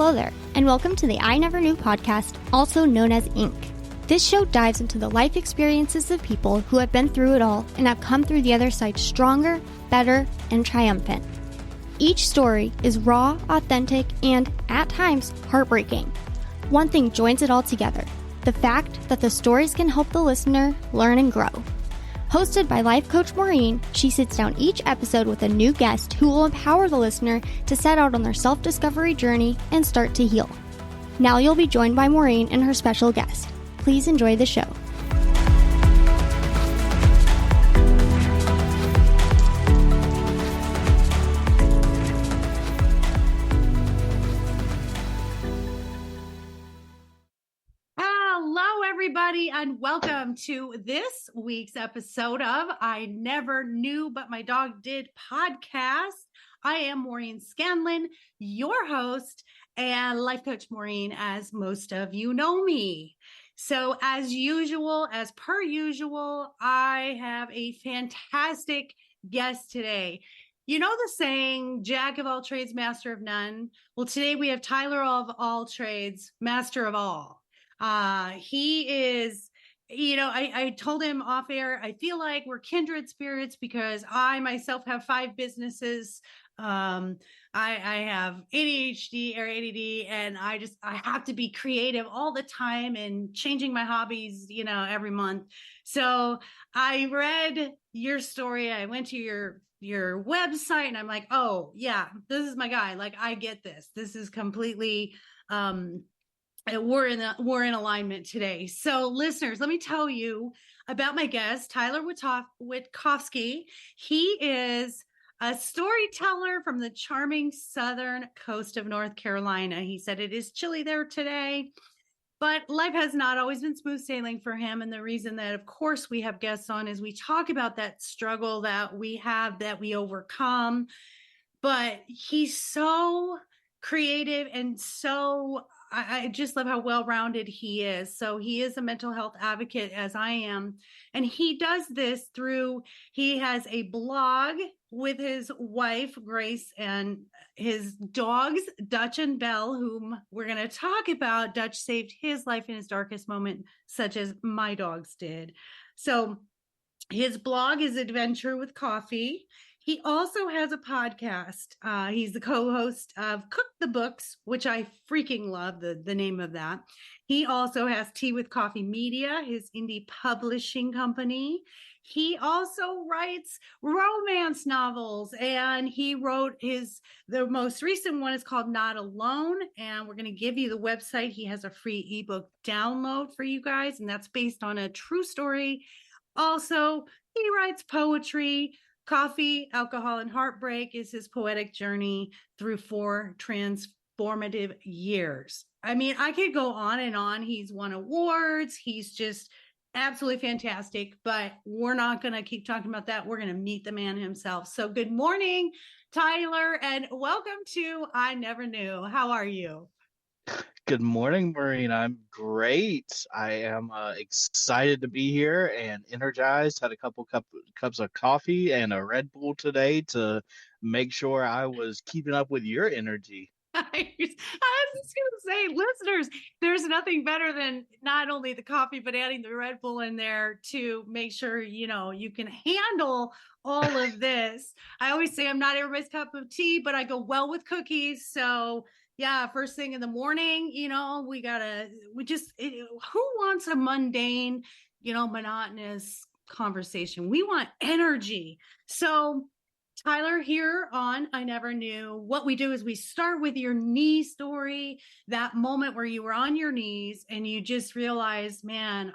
Hello there, and welcome to the I Never Knew podcast, also known as Inc. This show dives into the life experiences of people who have been through it all and have come through the other side stronger, better, and triumphant. Each story is raw, authentic, and, at times, heartbreaking. One thing joins it all together: the fact that the stories can help the listener learn and grow. Hosted by life coach Maureen, she sits down each episode with a new guest who will empower the listener to set out on their self-discovery journey and start to heal. Now you'll be joined by Maureen and her special guest. Please enjoy the show. Hello, everybody, and welcome to this week's episode of I Never Knew But My Dog Did podcast. I am Maureen Scanlon, your host, and life coach Maureen, as most of you know me. So as per usual, I have a fantastic guest today. You know the saying, jack of all trades, master of none? Well, today we have Tyler of all trades, master of all. He is, I told him off air, I feel like we're kindred spirits because I myself have 5 businesses. I have ADHD or ADD, and I have to be creative all the time and changing my hobbies, every month. So I read your story. I went to your website and I'm like, oh yeah, this is my guy. Like, I get this. This is completely, we're in alignment today. So listeners, let me tell you about my guest, Tyler Wittkofsky. He is a storyteller from the charming southern coast of North Carolina. He said it is chilly there today, but life has not always been smooth sailing for him. And the reason that, of course, we have guests on is we talk about that struggle that we have, that we overcome. But he's so creative and so I just love how well-rounded he is. So he is a mental health advocate, as I am. And he does this he has a blog with his wife, Grace, and his dogs, Dutch and Belle, whom we're going to talk about. Dutch saved his life in his darkest moment, such as my dogs did. So his blog is Adventure with Coffee. He also has a podcast. He's the co-host of Cook the Books, which I freaking love the name of that. He also has Tea with Coffee Media, his indie publishing company. He also writes romance novels, and he wrote the most recent one is called Not Alone, and we're going to give you the website. He has a free ebook download for you guys, and that's based on a true story. Also, he writes poetry. Coffee, Alcohol, and Heartbreak is his poetic journey through 4 transformative years. I mean, I could go on and on. He's won awards. He's just absolutely fantastic, but we're not going to keep talking about that. We're going to meet the man himself. So good morning, Tyler, and welcome to I Never Knew. How are you? Good morning, Maureen. I'm great. I am excited to be here and energized. Had a couple cups of coffee and a Red Bull today to make sure I was keeping up with your energy. I was just going to say, listeners, there's nothing better than not only the coffee, but adding the Red Bull in there to make sure, you can handle all of this. I always say I'm not everybody's cup of tea, but I go well with cookies. So yeah, first thing in the morning, who wants a mundane, monotonous conversation? We want energy. So Tyler, here on I Never Knew, what we do is we start with your knee story, that moment where you were on your knees and you just realized, man,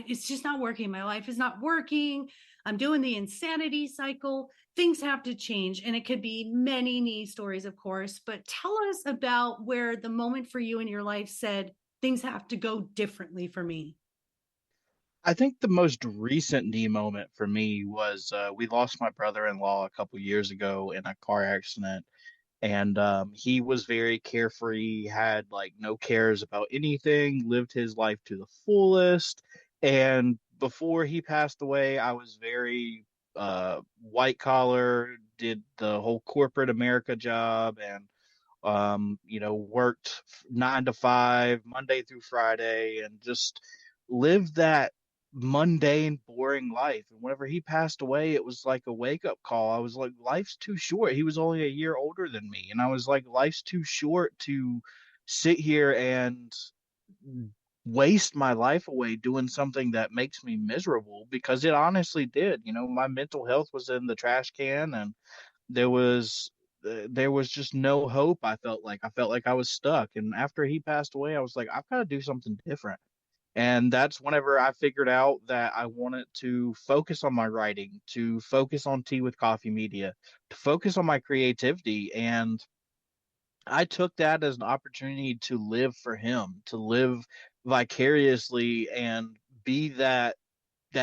it's just not working. My life is not working. I'm doing the insanity cycle. Things have to change. And it could be many knee stories, of course, but tell us about where the moment for you in your life said, things have to go differently for me. I think the most recent knee moment for me was we lost my brother-in-law a couple years ago in a car accident. And he was very carefree, had like no cares about anything, lived his life to the fullest. And before he passed away, I was very white collar, did the whole corporate America job and worked 9 to 5, Monday through Friday, and just lived that mundane, boring life. And whenever he passed away, it was like a wake up call. I was like, life's too short. He was only a year older than me. And I was like, life's too short to sit here and waste my life away doing something that makes me miserable, because it honestly did. My mental health was in the trash can, and there was there was just no hope. I felt like I was stuck. And after he passed away, I was like, I've got to do something different. And that's whenever I figured out that I wanted to focus on my writing, to focus on Tea with Coffee Media, to focus on my creativity. And I took that as an opportunity to live for him, to live vicariously and be that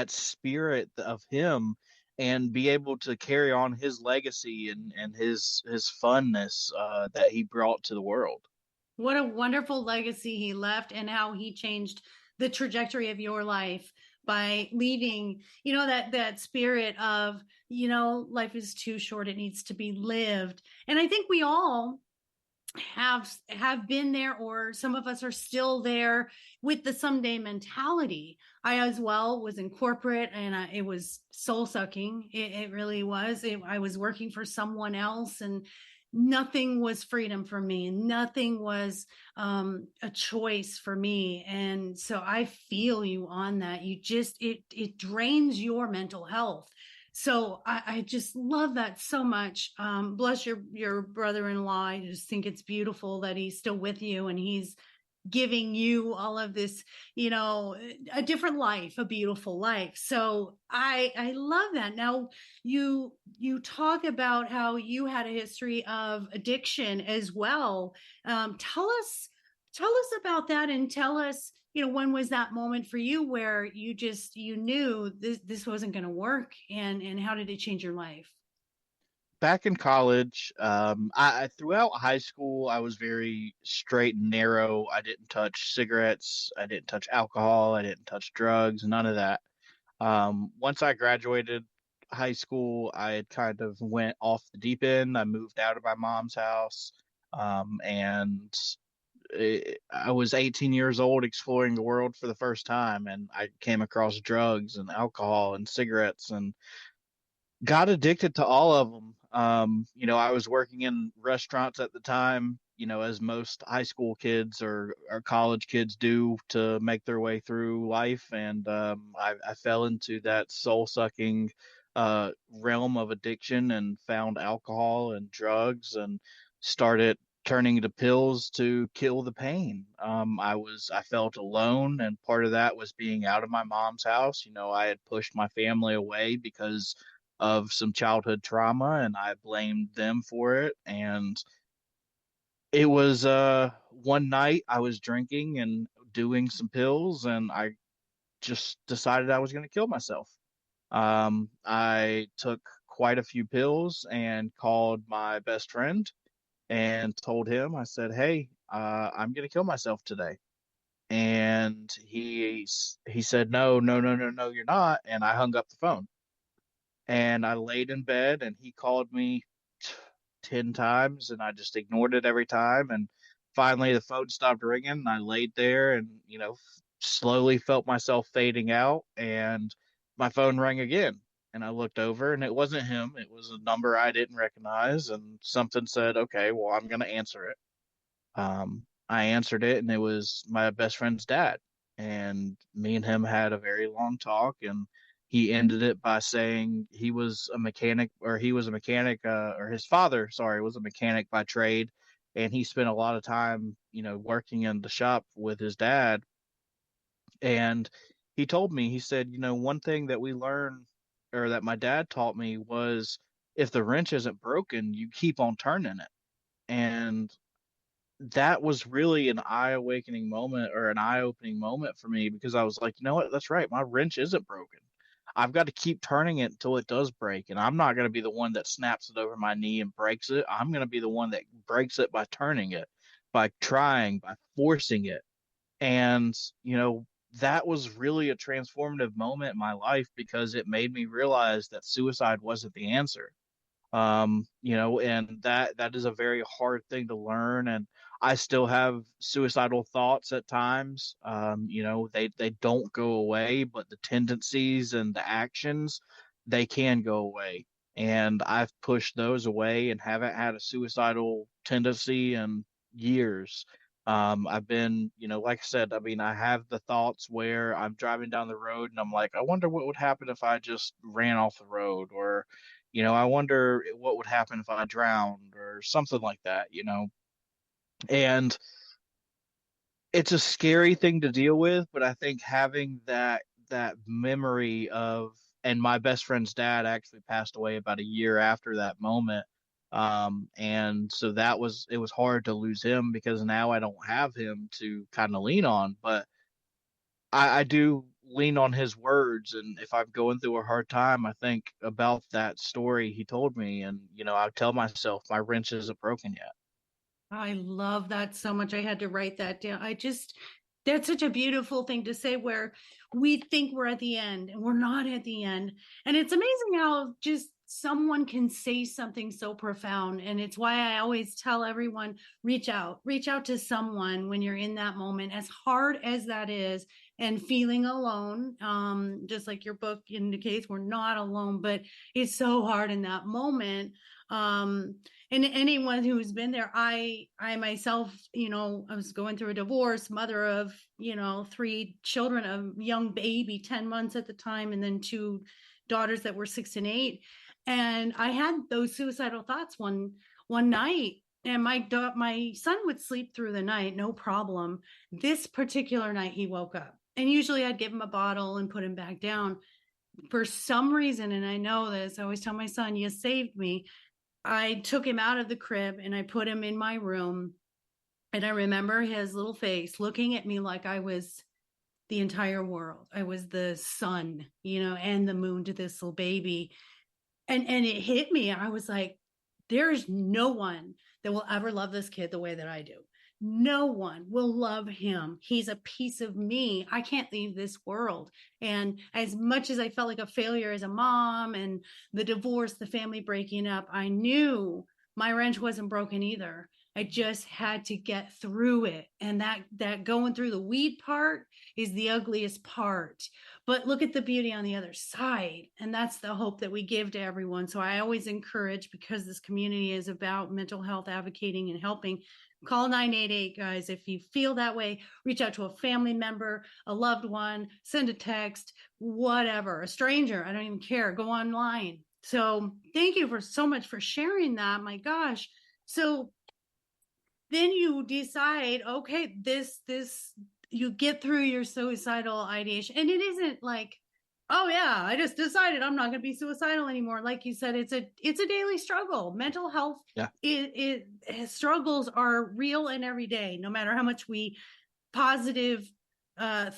spirit of him, and be able to carry on his legacy and his funness that he brought to the world. What a wonderful legacy he left, and how he changed the trajectory of your life by leaving, that spirit of, life is too short, it needs to be lived. And I think we all have been there, or some of us are still there with the someday mentality. I as well was in corporate, and it was soul sucking. It really was. I was working for someone else, and nothing was freedom for me, and nothing was a choice for me. And so I feel you on that. It drains your mental health. So I just love that so much. Bless your brother-in-law. I just think it's beautiful that he's still with you, and he's giving you all of this, a different life, a beautiful life. So I love that. Now you talk about how you had a history of addiction as well. Tell us about that, and tell us, when was that moment for you where you knew this wasn't going to work, and how did it change your life? Back in college, throughout high school, I was very straight and narrow. I didn't touch cigarettes, I didn't touch alcohol, I didn't touch drugs, none of that. Once I graduated high school, I had kind of went off the deep end. I moved out of my mom's house, and I was 18 years old, exploring the world for the first time, and I came across drugs and alcohol and cigarettes, and got addicted to all of them. I was working in restaurants at the time, as most high school kids or college kids do to make their way through life. And I fell into that soul sucking realm of addiction, and found alcohol and drugs, and started turning to pills to kill the pain. I felt alone, and part of that was being out of my mom's house. I had pushed my family away because of some childhood trauma, and I blamed them for it. And it was one night I was drinking and doing some pills, and I just decided I was going to kill myself. I took quite a few pills and called my best friend and told him, I said, "Hey, I'm going to kill myself today." And he said, "No, no, no, no, no, you're not." And I hung up the phone. And I laid in bed, and he called me 10 times, and I just ignored it every time. And finally the phone stopped ringing, and I laid there and, slowly felt myself fading out, and my phone rang again. And I looked over, and it wasn't him. It was a number I didn't recognize, and something said, "Okay, well, I'm going to answer it." I answered it, and it was my best friend's dad. And me and him had a very long talk, and he ended it by saying he was a mechanic, or his father, sorry, was a mechanic by trade. And he spent a lot of time, working in the shop with his dad. And he told me, he said, one thing that we learned, or that my dad taught me, was if the wrench isn't broken, you keep on turning it. And that was really an eye-awakening moment, or an eye-opening moment for me, because I was like, you know what? That's right. My wrench isn't broken. I've got to keep turning it until it does break. And I'm not going to be the one that snaps it over my knee and breaks it. I'm going to be the one that breaks it by turning it, by trying, by forcing it. And, that was really a transformative moment in my life, because it made me realize that suicide wasn't the answer. And that is a very hard thing to learn. And I still have suicidal thoughts at times. They don't go away, but the tendencies and the actions, they can go away. And I've pushed those away and haven't had a suicidal tendency in years. I've been, like I said, I mean, I have the thoughts where I'm driving down the road and I'm like, I wonder what would happen if I just ran off the road, or I wonder what would happen if I drowned or something like that. And it's a scary thing to deal with, but I think having that memory of, and my best friend's dad actually passed away about a year after that moment. And so it was hard to lose him because now I don't have him to kind of lean on, but I do lean on his words. And if I'm going through a hard time, I think about that story he told me. And, I tell myself my wrench isn't broken yet. I love that so much. I had to write that down. That's such a beautiful thing to say, where we think we're at the end and we're not at the end. And it's amazing how just someone can say something so profound. And it's why I always tell everyone, reach out to someone when you're in that moment, as hard as that is, and feeling alone. Just like your book indicates, we're not alone, but it's so hard in that moment. Um, and anyone who's been there, I myself, I was going through a divorce, mother of, 3 children, a young baby, 10 months at the time, and then 2 daughters that were 6 and 8. And I had those suicidal thoughts one night, and my son would sleep through the night, no problem. This particular night he woke up, and usually I'd give him a bottle and put him back down. For some reason, and I know this, I always tell my son, you saved me. I took him out of the crib and I put him in my room. And I remember his little face looking at me like I was the entire world. I was the sun, and the moon to this little baby. And it hit me. I was like, there's no one that will ever love this kid the way that I do. No one will love him. He's a piece of me. I can't leave this world. And as much as I felt like a failure as a mom, and the divorce, the family breaking up, I knew my wrench wasn't broken either. I just had to get through it. And that going through the weed part is the ugliest part. But look at the beauty on the other side. And that's the hope that we give to everyone. So I always encourage, because this community is about mental health advocating and helping, call 988, guys. If you feel that way, reach out to a family member, a loved one, send a text, whatever, a stranger. I don't even care. Go online. So thank you for so much for sharing that. My gosh. So then you decide, okay, this you get through your suicidal ideation, and it isn't like, oh yeah, I just decided I'm not going to be suicidal anymore. Like you said, it's a daily struggle. Mental health, Yeah. struggles are real and every day. No matter how much we positive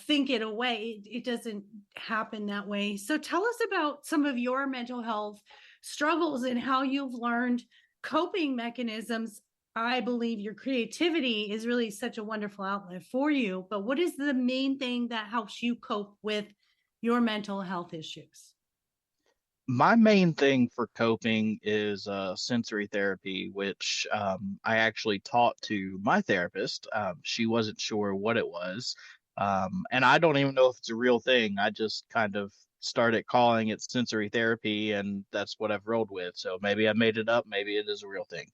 think it away, it doesn't happen that way. So tell us about some of your mental health struggles and how you've learned coping mechanisms. I believe your creativity is really such a wonderful outlet for you, but what is the main thing that helps you cope with your mental health issues? My main thing for coping is sensory therapy, which I actually taught to my therapist. She wasn't sure what it was. And I don't even know if it's a real thing. I just kind of started calling it sensory therapy, and that's what I've rolled with. So maybe I made it up, maybe it is a real thing.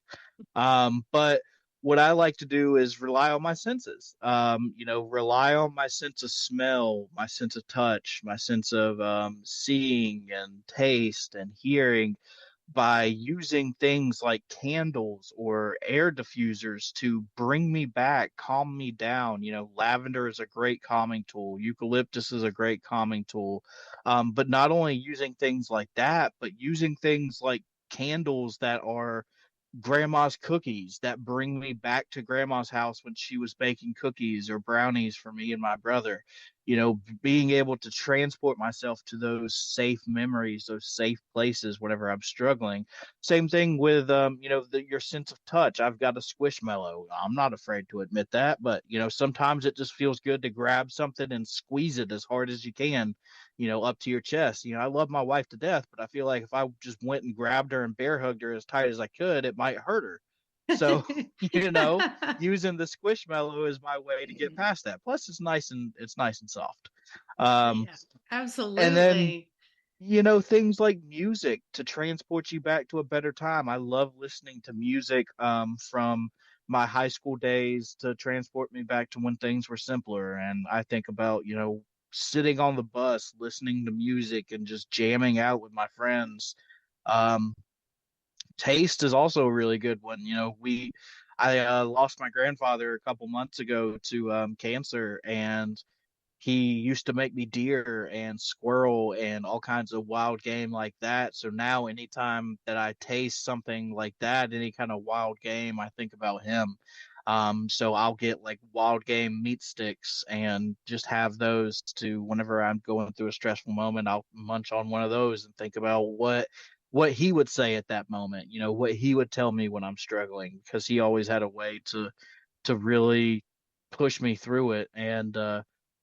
But what I like to do is rely on my senses. Rely on my sense of smell, my sense of touch, my sense of seeing and taste and hearing, by using things like candles or air diffusers to bring me back, calm me down. Lavender is a great calming tool. Eucalyptus is a great calming tool. But not only using things like that, but using things like candles that are grandma's cookies that bring me back to grandma's house when she was baking cookies or brownies for me and my brother. being able to transport myself to those safe memories, those safe places whenever I'm struggling. Same thing with, your sense of touch. I've got a squishmallow. I'm not afraid to admit that, but, sometimes it just feels good to grab something and squeeze it as hard as you can, up to your chest. I love my wife to death, but I feel like if I just went and grabbed her and bear hugged her as tight as I could, it might hurt her. So, using the squishmallow is my way to get past that. Plus, it's nice and soft. Um, Yeah, and then absolutely. things like music to transport you back to a better time. I love listening to music from my high school days to transport me back to when things were simpler. And I think about sitting on the bus listening to music and just jamming out with my friends. Um, Taste is also a really good one. I lost my grandfather a couple months ago to cancer, and he used to make me deer and squirrel and all kinds of wild game like that. So now anytime that I taste something like that, any kind of wild game, I think about him. So I'll get like wild game meat sticks and just have those to whenever I'm going through a stressful moment, I'll munch on one of those and think about what he would say at that moment, what he would tell me when I'm struggling, because he always had a way to really push me through it. And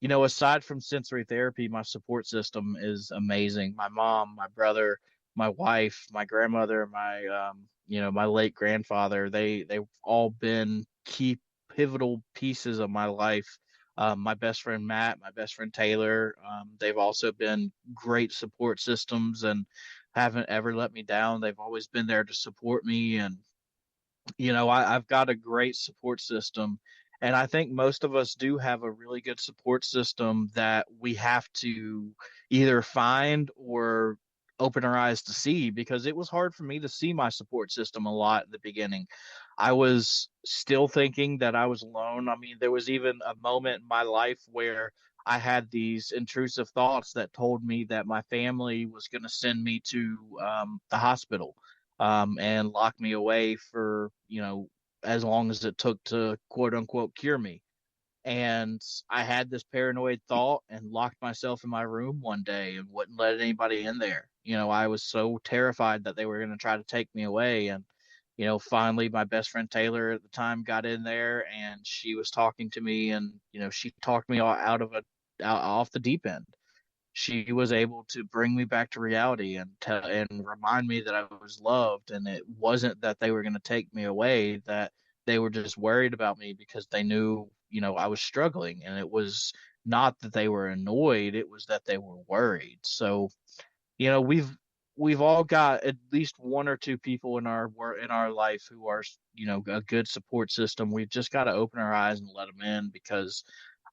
aside from sensory therapy, my support system is amazing. My mom, my brother, my wife, my grandmother, my late grandfather, they've all been key pivotal pieces of my life. My best friend Matt, my best friend Taylor, they've also been great support systems and haven't ever let me down. They've always been there to support me. And I've got a great support system. And I think most of us do have a really good support system that we have to either find or open our eyes to see, because it was hard for me to see my support system a lot at the beginning. I was still thinking that I was alone. I mean, there was even a moment in my life where I had these intrusive thoughts that told me that my family was going to send me to the hospital and lock me away for, as long as it took to quote unquote cure me. And I had this paranoid thought and locked myself in my room one day and wouldn't let anybody in there. I was so terrified that they were going to try to take me away. And, finally, my best friend Taylor at the time got in there and she was talking to me, and, she talked me off the deep end. She was able to bring me back to reality and remind me that I was loved, and it wasn't that they were going to take me away, that they were just worried about me because they knew, I was struggling. And it was not that they were annoyed, it was that they were worried. So, we've all got at least one or two people in our life who are, a good support system. We've just got to open our eyes and let them in, because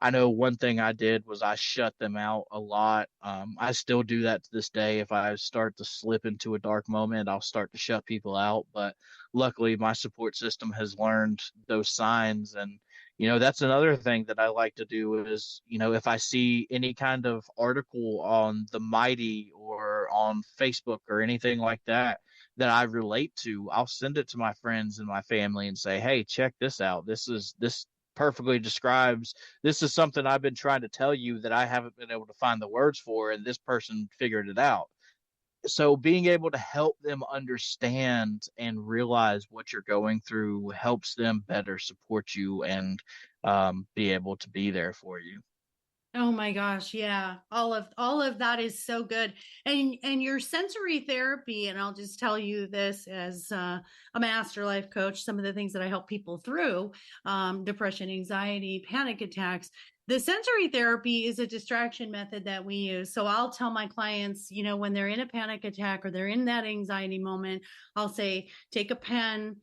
I know one thing I did was I shut them out a lot. I still do that to this day. If I start to slip into a dark moment, I'll start to shut people out. But luckily, my support system has learned those signs. And, that's another thing that I like to do is, if I see any kind of article on the Mighty or on Facebook or anything like that, that I relate to, I'll send it to my friends and my family and say, "Hey, check this out. This perfectly describes, this is something I've been trying to tell you that I haven't been able to find the words for, and this person figured it out." So being able to help them understand and realize what you're going through helps them better support you and be able to be there for you. Oh my gosh, yeah. All of that is so good. And your sensory therapy, and I'll just tell you this as a master life coach, some of the things that I help people through, depression, anxiety, panic attacks. The sensory therapy is a distraction method that we use. So I'll tell my clients, when they're in a panic attack or they're in that anxiety moment, I'll say, take a pen,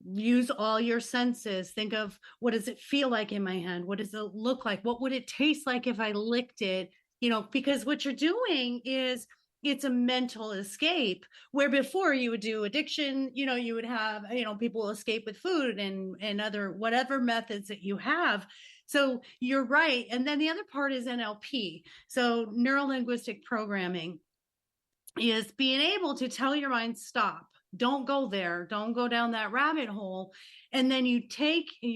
use all your senses. Think of, what does it feel like in my hand? What does it look like? What would it taste like if I licked it? Because what you're doing is, it's a mental escape, where before you would do addiction, you would have, people escape with food and other whatever methods that you have. So you're right. And then the other part is NLP. So neuro linguistic programming is being able to tell your mind stop. don't go there, don't go down that rabbit hole. And then you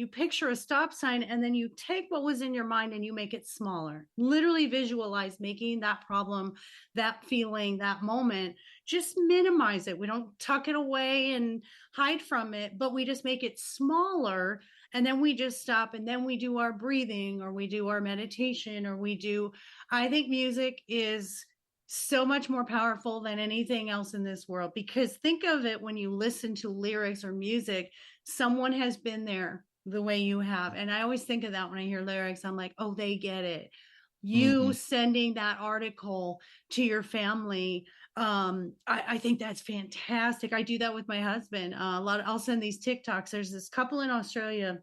picture a stop sign, and then you take what was in your mind and you make it smaller. Literally visualize making that problem, that feeling, that moment, just minimize it. We don't tuck it away and hide from it, but we just make it smaller. And then we just stop, and then we do our breathing, or we do our meditation, or I think music is so much more powerful than anything else in this world. Because think of it, when you listen to lyrics or music, someone has been there the way you have. And I always think of that when I hear lyrics. I'm like, oh, they get it. You Hmm. sending that article to your family, I think that's fantastic. I do that with my husband. I'll send these TikToks. There's this couple in Australia.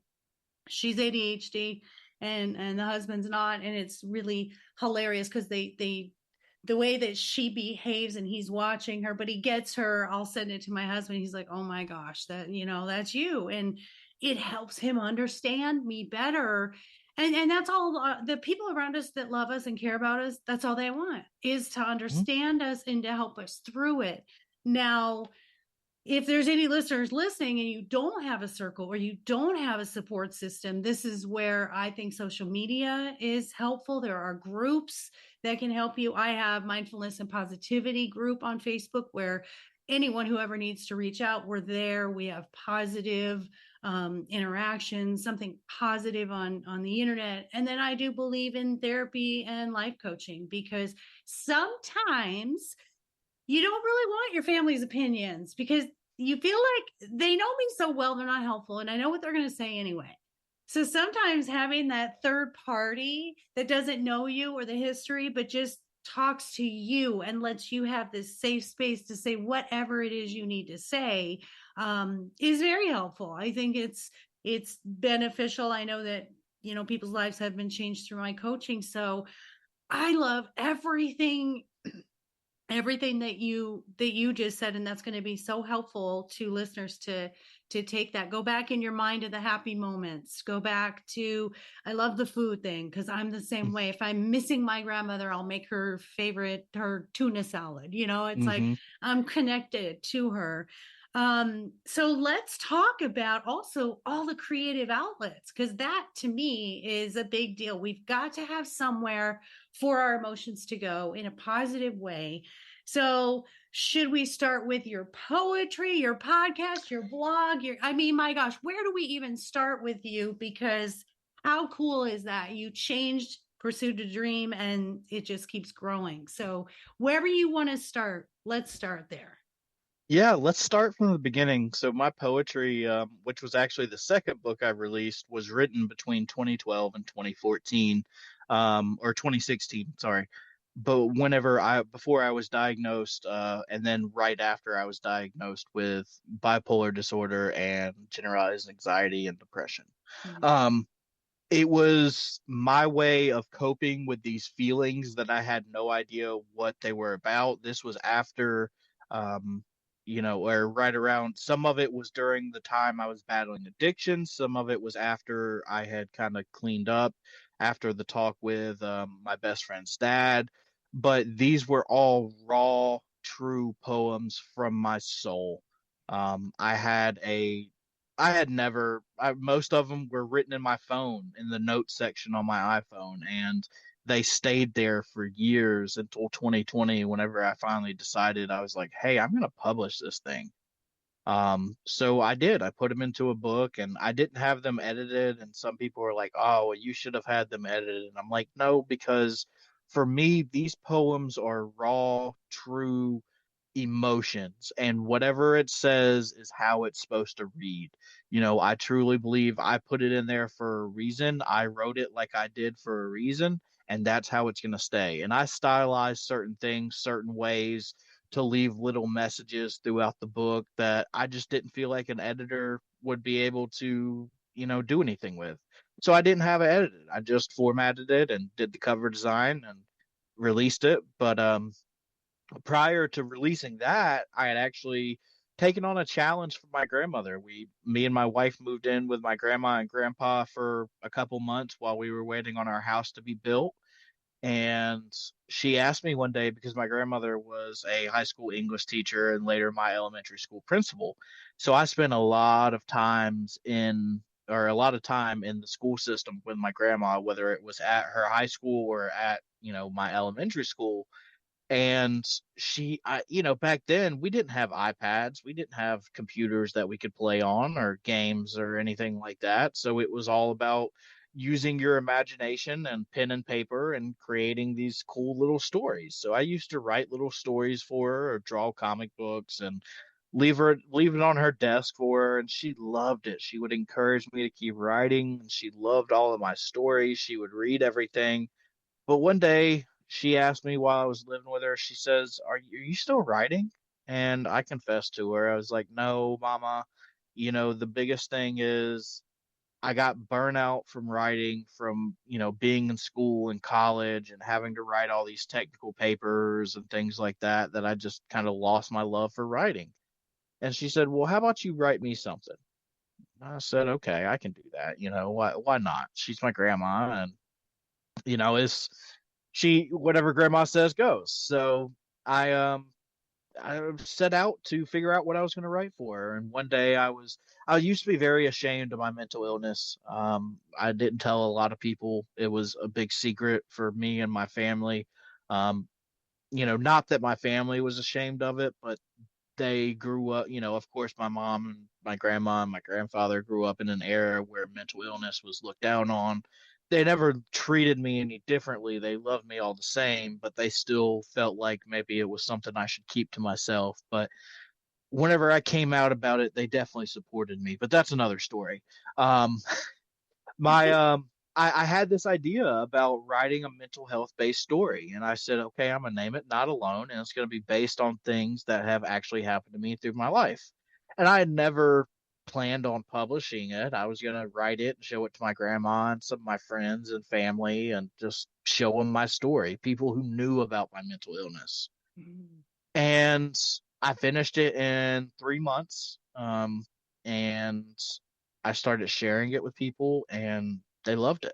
She's ADHD, and the husband's not, and it's really hilarious because they the way that she behaves, and he's watching her, but he gets her. I'll send it to my husband. He's like, oh my gosh, that's you. And it helps him understand me better. And that's all. The people around us that love us and care about us, that's all they want, is to understand us and to help us through it. Now, if there's any listeners listening and you don't have a circle, or you don't have a support system, this is where I think social media is helpful. There are groups that can help you. I have mindfulness and positivity group on Facebook, where anyone who ever needs to reach out, we're there. We have positive interactions, something positive on the internet. And then I do believe in therapy and life coaching, because sometimes you don't really want your family's opinions, because you feel like they know me so well, they're not helpful, and I know what they're going to say anyway. So sometimes having that third party that doesn't know you or the history, but just talks to you and lets you have this safe space to say whatever it is you need to say, is very helpful. I think it's beneficial. I know that people's lives have been changed through my coaching. So I love everything that you just said, and that's going to be so helpful to listeners to take that, go back in your mind to the happy moments, go back to, I love the food thing, because I'm the same way. If I'm missing my grandmother, I'll make her tuna salad. It's like Hmm. I'm connected to her. So let's talk about also all the creative outlets, because that to me is a big deal. We've got to have somewhere for our emotions to go in a positive way. So should we start with your poetry, your podcast, your blog, my gosh, where do we even start with you? Because how cool is that? You changed, pursued a dream, and it just keeps growing. So wherever you want to start, let's start there. Yeah, let's start from the beginning. So my poetry, which was actually the second book I released, was written between 2012 and 2014, or 2016, sorry. But before I was diagnosed, and then right after I was diagnosed with bipolar disorder and generalized anxiety and depression. Mhm. Um, it was my way of coping with these feelings that I had no idea what they were about. This was after, um, or right around, some of it was during the time I was battling addiction. Some of it was after I had kind of cleaned up after the talk with my best friend's dad. But these were all raw, true poems from my soul. I had a I had never, most of them were written in my phone in the notes section on my iPhone, and they stayed there for years until 2020, whenever I finally decided, I was like, hey, I'm going to publish this thing. So I did. I put them into a book, and I didn't have them edited. And some people were like, oh, well, you should have had them edited. And I'm like, no, because for me, these poems are raw, true emotions, and whatever it says is how it's supposed to read. I truly believe I put it in there for a reason. I wrote it like I did for a reason, and that's how it's going to stay. And I stylize certain things certain ways to leave little messages throughout the book that I just didn't feel like an editor would be able to, do anything with. So I didn't have it edited. I just formatted it and did the cover design and released it. But prior to releasing that, I had actually taken on a challenge for my grandmother. Me and my wife moved in with my grandma and grandpa for a couple months while we were waiting on our house to be built. And she asked me one day, because my grandmother was a high school English teacher and later my elementary school principal. So I spent a lot of time in the school system with my grandma, whether it was at her high school or at, my elementary school. And back then we didn't have iPads, we didn't have computers that we could play on or games or anything like that. So it was all about using your imagination and pen and paper and creating these cool little stories. So I used to write little stories for her or draw comic books and leave it on her desk for her, and she loved it. She would encourage me to keep writing, and she loved all of my stories. She would read everything. But one day she asked me while I was living with her, she says, are you still writing? And I confessed to her. I was like, no, mama, the biggest thing is I got burnout from writing, from, being in school and college and having to write all these technical papers and things like that, that I just kind of lost my love for writing. And she said, well, how about you write me something? I said, okay, I can do that. Why not? She's my grandma, and it's she whatever grandma says goes. So I um I set out to figure out what I was going to write for her. And one day I used to be very ashamed of my mental illness. I didn't tell a lot of people. It was a big secret for me and my family. Um, not that my family was ashamed of it, but they grew up, of course, my mom and my grandma and my grandfather grew up in an era where mental illness was looked down on. They never treated me any differently. They loved me all the same, but they still felt like maybe it was something I should keep to myself. But whenever I came out about it, they definitely supported me. But that's another story. Um, my I had this idea about writing a mental health based story, and I said, okay, I'm gonna name it Not Alone, and it's gonna be based on things that have actually happened to me through my life. And I had never planned on publishing it. I was gonna write it and show it to my grandma and some of my friends and family and just show them my story, people who knew about my mental illness. Mm. And I finished it in 3 months. And I started sharing it with people, and they loved it.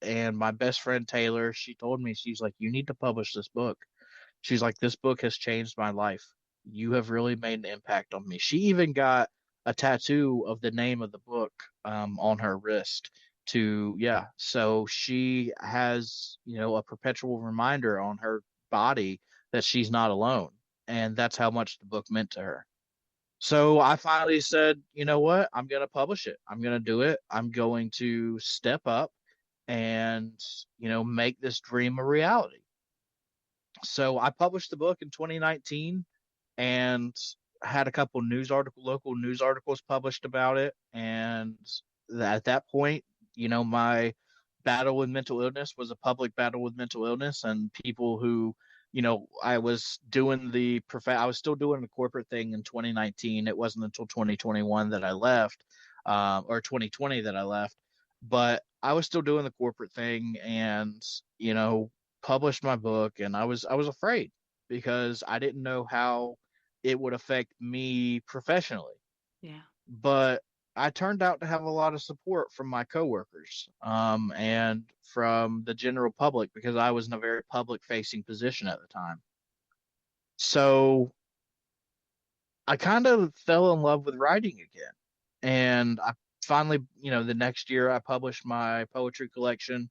And my best friend Taylor, she told me, she's like, you need to publish this book. She's like, this book has changed my life. You have really made an impact on me. She even got a tattoo of the name of the book on her wrist to, yeah. So she has, a perpetual reminder on her body that she's not alone. And that's how much the book meant to her. So I finally said, you know what? I'm going to publish it. I'm going to do it. I'm going to step up and, make this dream a reality. So I published the book in 2019 and had a couple local news articles published about it. And at that point, my battle with mental illness was a public battle with mental illness, and people who, I was still doing the corporate thing in 2019. It wasn't until 2021 that I left, or 2020 that I left, but I was still doing the corporate thing, and, published my book, and I was afraid because I didn't know how it would affect me professionally. Yeah. But I turned out to have a lot of support from my coworkers, and from the general public, because I was in a very public facing position at the time. So I kind of fell in love with writing again. And I finally, the next year I published my poetry collection.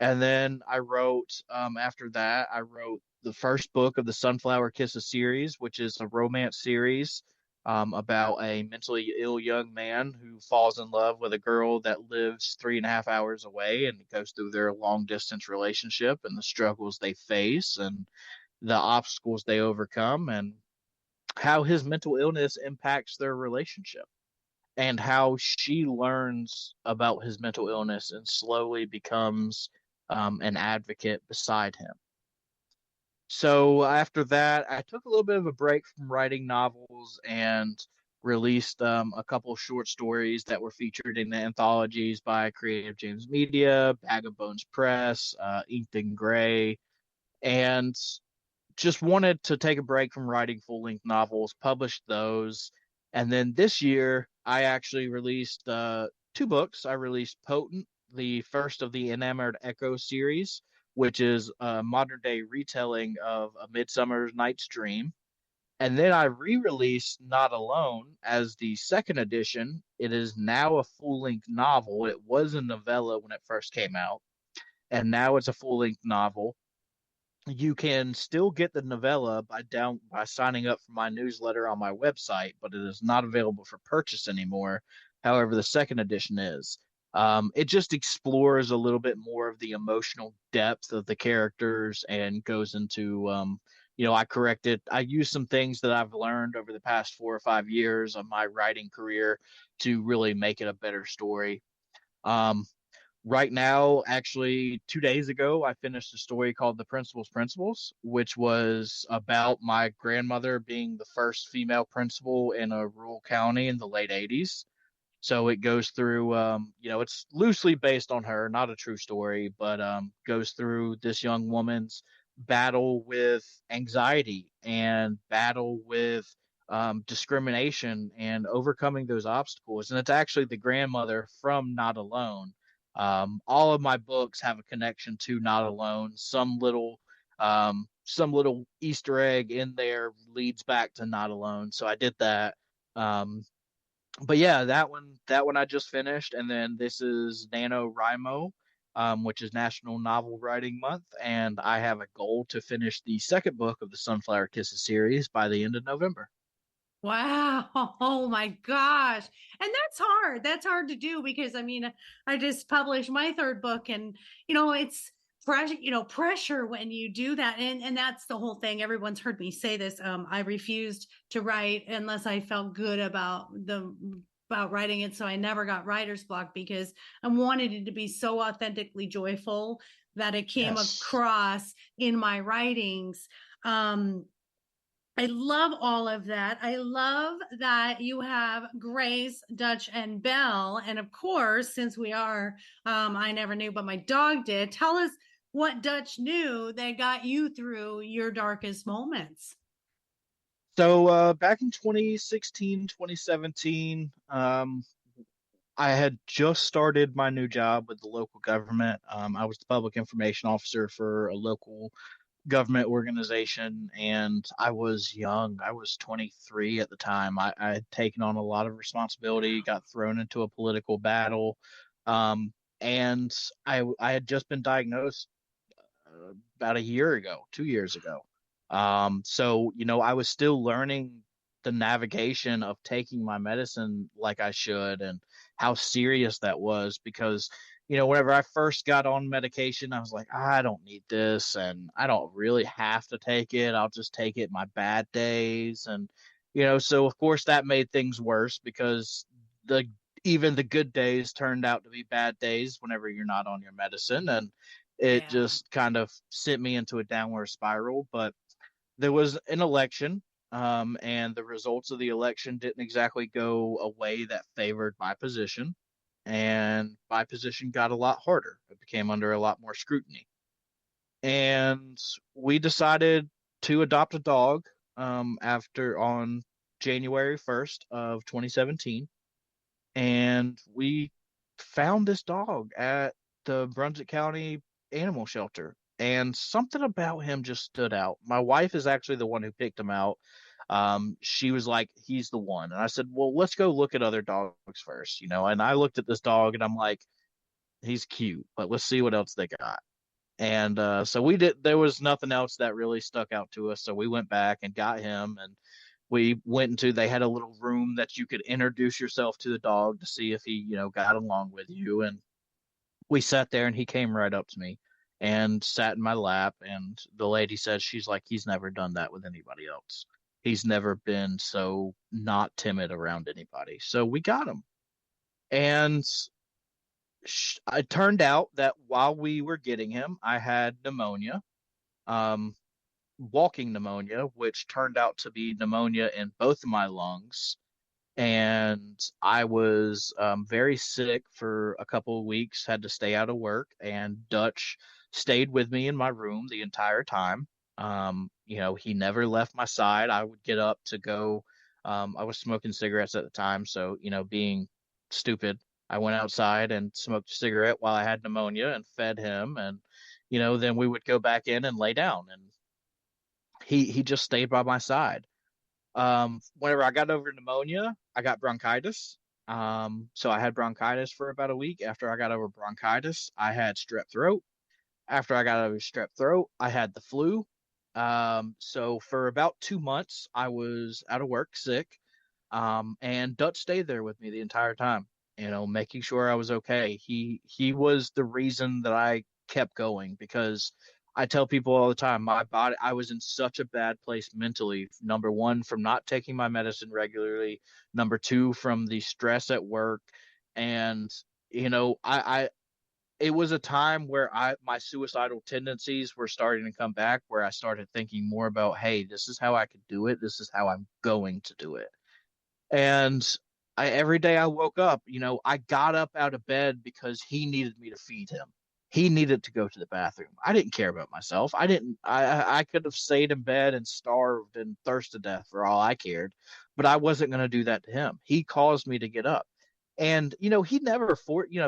And then after that, I wrote the first book of the Sunflower Kisses series, which is a romance series about a mentally ill young man who falls in love with a girl that lives 3.5 hours away, and it goes through their long distance relationship and the struggles they face and the obstacles they overcome, and how his mental illness impacts their relationship, and how she learns about his mental illness and slowly becomes an advocate beside him. So after that, I took a little bit of a break from writing novels and released a couple of short stories that were featured in the anthologies by Creative James Media, Bag of Bones Press, Inked in Gray, and just wanted to take a break from writing full length novels, published those. And then this year, I actually released two books. I released Potent, the first of the Enamored Echo series, which is a modern day retelling of A Midsummer Night's Dream. And then I re-released Not Alone as the second edition. It is now a full-length novel. It was a novella when it first came out, and now it's a full-length novel. You can still get the novella by signing up for my newsletter on my website, but it is not available for purchase anymore. However, the second edition is. It just explores a little bit more of the emotional depth of the characters and goes into, I use some things that I've learned over the past 4 or 5 years of my writing career to really make it a better story. Um, Right now, actually, 2 days ago, I finished a story called The Principal's Principles, which was about my grandmother being the first female principal in a rural county in the late 80s. So it goes through, it's loosely based on her, not a true story, but goes through this young woman's battle with anxiety and battle with discrimination and overcoming those obstacles. And it's actually the grandmother from Not Alone. All of my books have a connection to Not Alone. Some little Easter egg in there leads back to Not Alone. So I did that. Um, but yeah, that one I just finished, and then this is NaNoWriMo, which is National Novel Writing Month, and I have a goal to finish the second book of the Sunflower Kisses series by the end of November. Wow. Oh my gosh. And that's hard. That's hard to do because I just published my third book and it's pressure when you do that. And that's the whole thing. Everyone's heard me say this. I refused to write unless I felt good about writing it. So I never got writer's block because I wanted it to be so authentically joyful that it came Yes. across in my writings. I love all of that. I love that you have Grace, Dutch, and Belle. And of course, since we are, I never knew, but my dog did. Tell us what Dutch knew that got you through your darkest moments. So back in 2016, 2017, I had just started my new job with the local government. I was the public information officer for a local government organization, and I was young. I was 23 at the time. I had taken on a lot of responsibility, got thrown into a political battle, um, and I had just been diagnosed about a year ago, 2 years ago. So I was still learning the navigation of taking my medicine like I should and how serious that was because whenever I first got on medication, I was like, I don't need this and I don't really have to take it. I'll just take it my bad days. And so of course that made things worse because the even the good days turned out to be bad days whenever you're not on your medicine. And it Yeah. just kind of sent me into a downward spiral. But there was an election, and the results of the election didn't exactly go a way that favored my position. And my position got a lot harder. It became under a lot more scrutiny. And we decided to adopt a dog after on January 1st of 2017. And we found this dog at the Brunswick County Animal Shelter, and something about him just stood out. My wife is actually the one who picked him out. She was like, "He's the one," and I said, "Well, let's go look at other dogs first," And I looked at this dog, and I'm like, "He's cute, but let's see what else they got." And so we did. There was nothing else that really stuck out to us, so we went back and got him, and we went into. They had a little room that you could introduce yourself to the dog to see if he, got along with you. And we sat there, and he came right up to me and sat in my lap. And the lady said, she's like, he's never done that with anybody else. He's never been so not timid around anybody. So we got him, and it turned out that while we were getting him, I had pneumonia. Um, Walking pneumonia, which turned out to be pneumonia in both of my lungs. And I was very sick for a couple of weeks, had to stay out of work, and Dutch stayed with me in my room the entire time. He never left my side. I would get up to go. I was smoking cigarettes at the time, so being stupid, I went outside and smoked a cigarette while I had pneumonia and fed him, and then we would go back in and lay down, and he just stayed by my side. Whenever I got over pneumonia, I got bronchitis. So I had bronchitis for about a week. After I got over bronchitis, I had strep throat. After I got over strep throat, I had the flu. So for about 2 months, I was out of work sick. And Dutch stayed there with me the entire time, making sure I was okay. He was the reason that I kept going, because I tell people all the time, my body, I was in such a bad place mentally. Number one, from not taking my medicine regularly. Number two, from the stress at work. And, I it was a time where my suicidal tendencies were starting to come back, where I started thinking more about, hey, this is how I could do it. This is how I'm going to do it. And every day I woke up, I got up out of bed because he needed me to feed him. He needed to go to the bathroom. I didn't care about myself. I didn't. I could have stayed in bed and starved and thirsted to death for all I cared, but I wasn't going to do that to him. He caused me to get up. And he never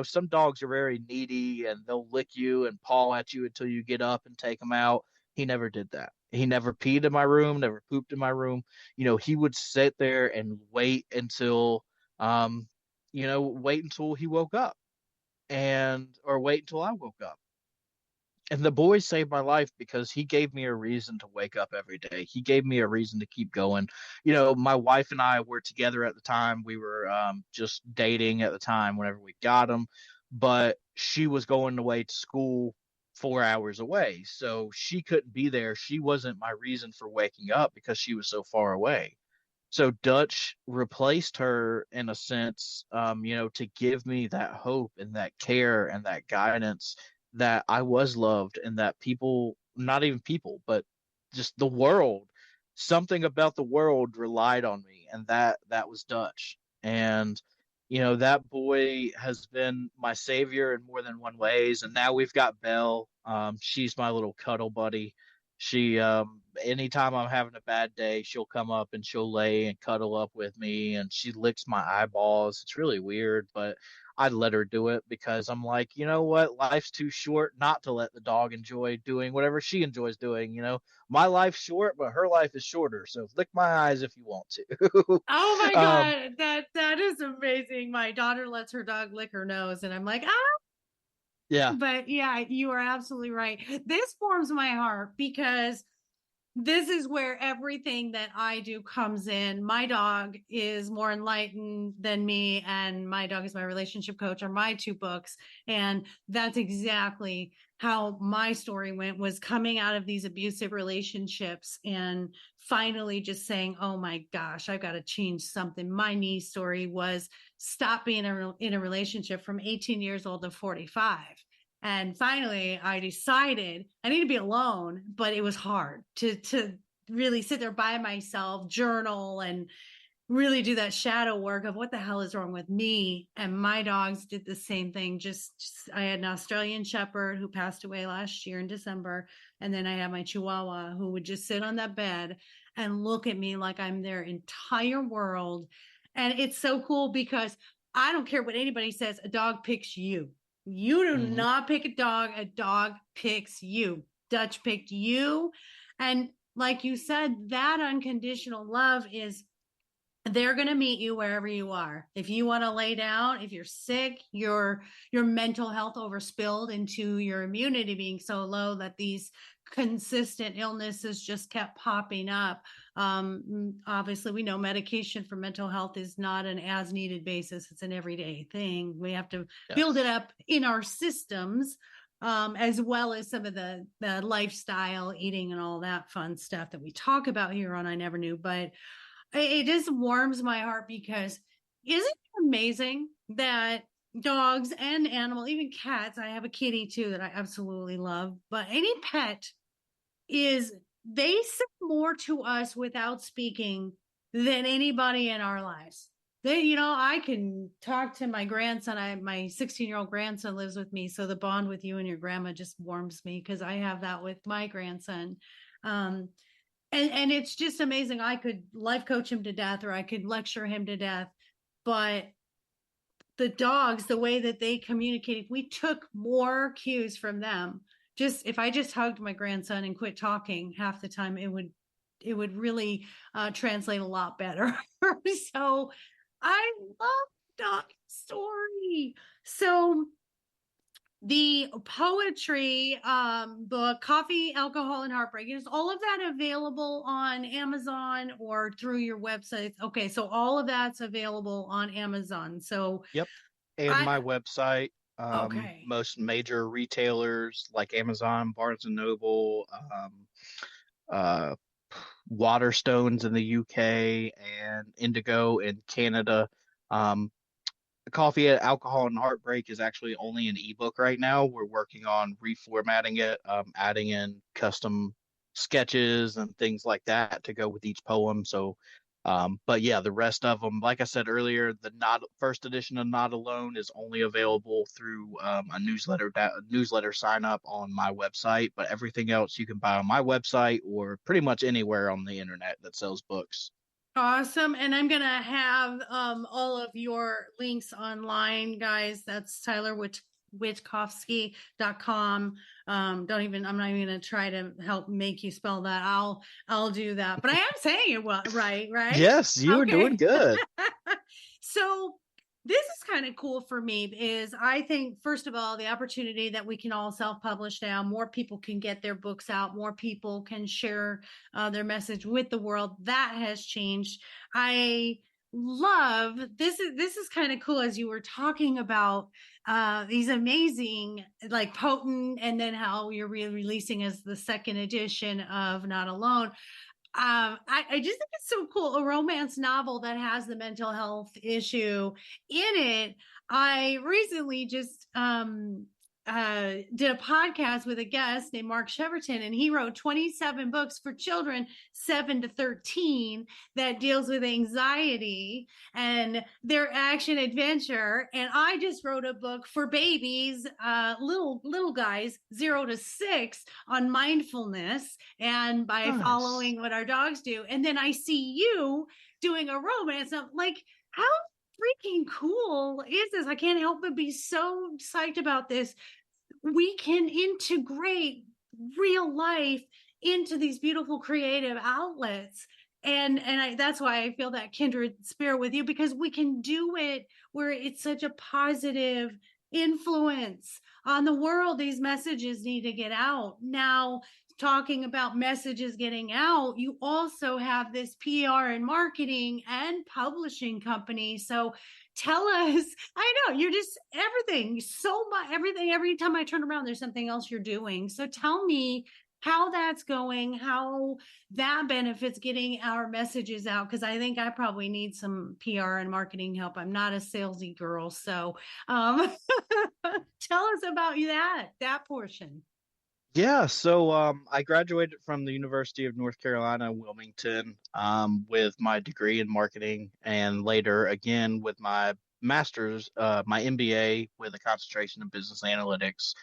some dogs are very needy and they'll lick you and paw at you until you get up and take them out. He never did that. He never peed in my room, never pooped in my room. He would sit there and wait until he woke up, or wait until I woke up. And the boy saved my life because he gave me a reason to wake up every day. He gave me a reason to keep going. My wife and I were together at the time. We were just dating at the time whenever we got him, but she was going away to school 4 hours away. So she couldn't be there. She wasn't my reason for waking up because she was so far away. So Dutch replaced her in a sense, to give me that hope and that care and that guidance, that I was loved, and that people, not even people, but just the world, something about the world relied on me, and that was Dutch. And that boy has been my savior in more than one ways. And now we've got Belle. She's my little cuddle buddy. She anytime I'm having a bad day, she'll come up and she'll lay and cuddle up with me, and she licks my eyeballs. It's really weird, but I let her do it because I'm like, you know what? Life's too short not to let the dog enjoy doing whatever she enjoys doing. My life's short, but her life is shorter. So lick my eyes if you want to. Oh my um, God, that is amazing. My daughter lets her dog lick her nose, and I'm like, yeah. but yeah, you are absolutely right. This warms my heart because this is where everything that I do comes in. My dog is more enlightened than me, and my dog is my relationship coach, are my two books. And that's exactly how my story went, was coming out of these abusive relationships and finally just saying, oh my gosh, I've got to change something. My niece story was stop being in a relationship from 18 years old to 45. And finally, I decided I need to be alone, but it was hard to really sit there by myself, journal, and really do that shadow work of what the hell is wrong with me. And my dogs did the same thing. Just I had an Australian Shepherd who passed away last year in December, and then I had my Chihuahua who would just sit on that bed and look at me like I'm their entire world. And it's so cool because I don't care what anybody says, a dog picks you. You do Mhm. not pick a dog picks you. Dutch picked you. And like you said, that unconditional love is, they're going to meet you wherever you are. If you want to lay down, if you're sick, your mental health overspilled into your immunity being so low that these consistent illnesses just kept popping up. Obviously, we know medication for mental health is not an as needed basis. It's an everyday thing. We have to build it Yes. up in our systems, as well as some of the lifestyle, eating, and all that fun stuff that we talk about here on I Never Knew. But it just warms my heart because isn't it amazing that dogs and animal, even cats, I have a kitty too that I absolutely love, but any pet is, they say more to us without speaking than anybody in our lives. I can talk to my grandson. My 16-year-old grandson lives with me. So the bond with you and your grandma just warms me because I have that with my grandson. Um, and it's just amazing. I could life coach him to death, or I could lecture him to death, but the dogs, the way that they communicate, if we took more cues from them, just if I just hugged my grandson and quit talking half the time, it would really translate a lot better. So I love dog story. So the poetry book, Coffee, Alcohol, and Heartbreak, is all of that available on Amazon or through your website? Okay, so all of that's available on Amazon. So Yep. And I my website, okay. most major retailers like Amazon, Barnes and Noble, uh, Waterstones in the UK, and Indigo in Canada. Um, Coffee, Alcohol, and Heartbreak is actually only an ebook right now. We're working on reformatting it, adding in custom sketches and things like that to go with each poem. So, but yeah, the rest of them, like I said earlier, the not first edition of Not Alone is only available through a newsletter sign up on my website. But everything else you can buy on my website or pretty much anywhere on the internet that sells books. Awesome. And I'm going to have all of your links online, guys. That's Wittkofsky.com. I'm not even going to try to help make you spell that. I'll do that. But I am saying it well, right? Yes, you were doing Okay. good. So this is kind of cool for me is I think, first of all, the opportunity that we can all self-publish now, more people can get their books out, more people can share their message with the world. That has changed. I love this is kind of cool as you were talking about these amazing, like, potent, and then how you're releasing as the second edition of Not Alone. I just think it's so cool. A romance novel that has the mental health issue in it. I recently just did a podcast with a guest named Mark Cheverton, and he wrote 27 books for children 7 to 13 that deals with anxiety and their action adventure. And I just wrote a book for babies, little guys 0 to 6, on mindfulness and by Nice. following what our dogs do. And then I see you doing a romance. I'm like, how freaking cool is this? I can't help but be so psyched about this. We can integrate real life into these beautiful creative outlets. That's why I feel that kindred spirit with you, because we can do it where it's such a positive influence on the world. These messages need to get out. Now, talking about messages getting out, you also have this PR and marketing and publishing company. So tell us, I know you're just everything, so much, everything. Every time I turn around, there's something else you're doing. So tell me how that's going, how that benefits getting our messages out. Cause I think I probably need some PR and marketing help. I'm not a salesy girl. So tell us about that portion. Yeah, so I graduated from the University of North Carolina, Wilmington, with my degree in marketing, and later again with my master's, my MBA with a concentration in business analytics.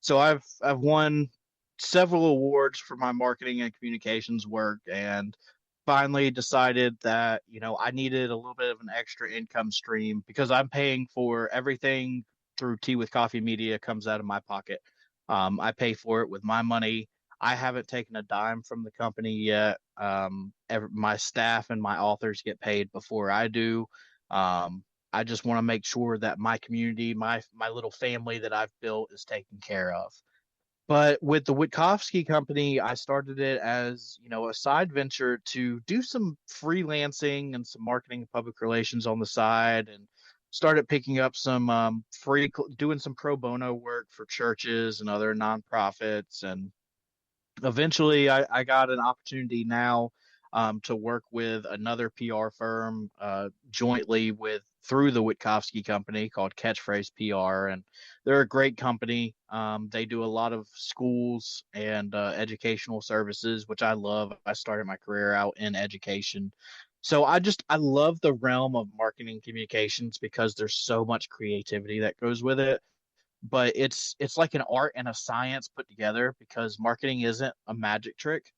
So I've won several awards for my marketing and communications work, and finally decided that, I needed a little bit of an extra income stream because I'm paying for everything through Tea with Coffee Media comes out of my pocket. I pay for it with my money. I haven't taken a dime from the company yet. My staff and my authors get paid before I do. I just want to make sure that my community, my little family that I've built, is taken care of. But with the Wittkofsky company, I started it as, a side venture to do some freelancing and some marketing and public relations on the side, and started picking up some doing some pro bono work for churches and other nonprofits. And eventually I got an opportunity now to work with another PR firm jointly with through the Wittkofsky company called Catchphrase PR, and they're a great company. They do a lot of schools and educational services, which I love. I started my career out in education. So I love the realm of marketing communications because there's so much creativity that goes with it, but it's like an art and a science put together because marketing isn't a magic trick.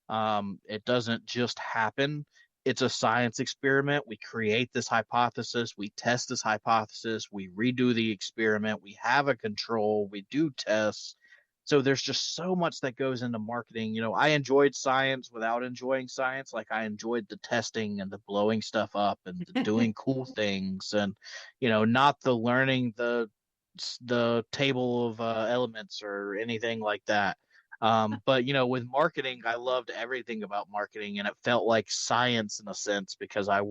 It doesn't just happen. It's a science experiment. We create this hypothesis, we test this hypothesis, we redo the experiment, we have a control, we do tests. So there's just so much that goes into marketing. I enjoyed science without enjoying science. Like I enjoyed the testing and the blowing stuff up and the doing cool things, and not the learning the table of elements or anything like that. But with marketing, I loved everything about marketing, and it felt like science in a sense because I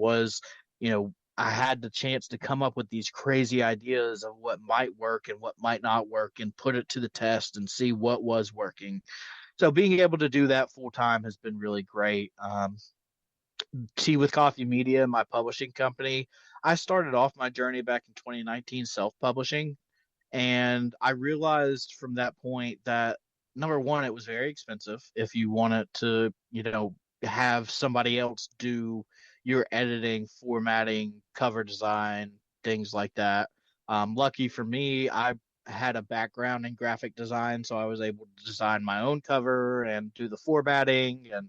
had the chance to come up with these crazy ideas of what might work and what might not work and put it to the test and see what was working. So being able to do that full time has been really great. Tea with Coffee Media, my publishing company, I started off my journey back in 2019 self-publishing, and I realized from that point that number one, it was very expensive if you wanted to, have somebody else do your editing, formatting, cover design, things like that. Lucky for me, I had a background in graphic design, so I was able to design my own cover and do the formatting. And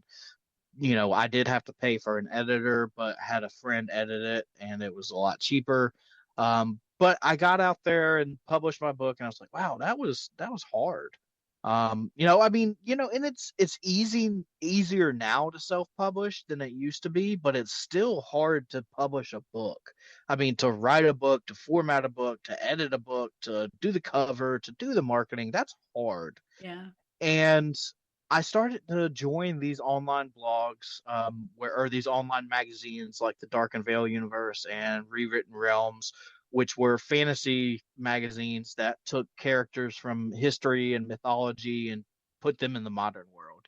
I did have to pay for an editor, but had a friend edit it and it was a lot cheaper. But I got out there and published my book and I was like, wow, that was hard. I mean, and it's easier now to self-publish than it used to be, but it's still hard to publish a book. I mean, to write a book, to format a book, to edit a book, to do the cover, to do the marketing, that's hard. Yeah. And I started to join these online blogs, or these online magazines like the Dark and Veil Universe and Rewritten Realms, which were fantasy magazines that took characters from history and mythology and put them in the modern world.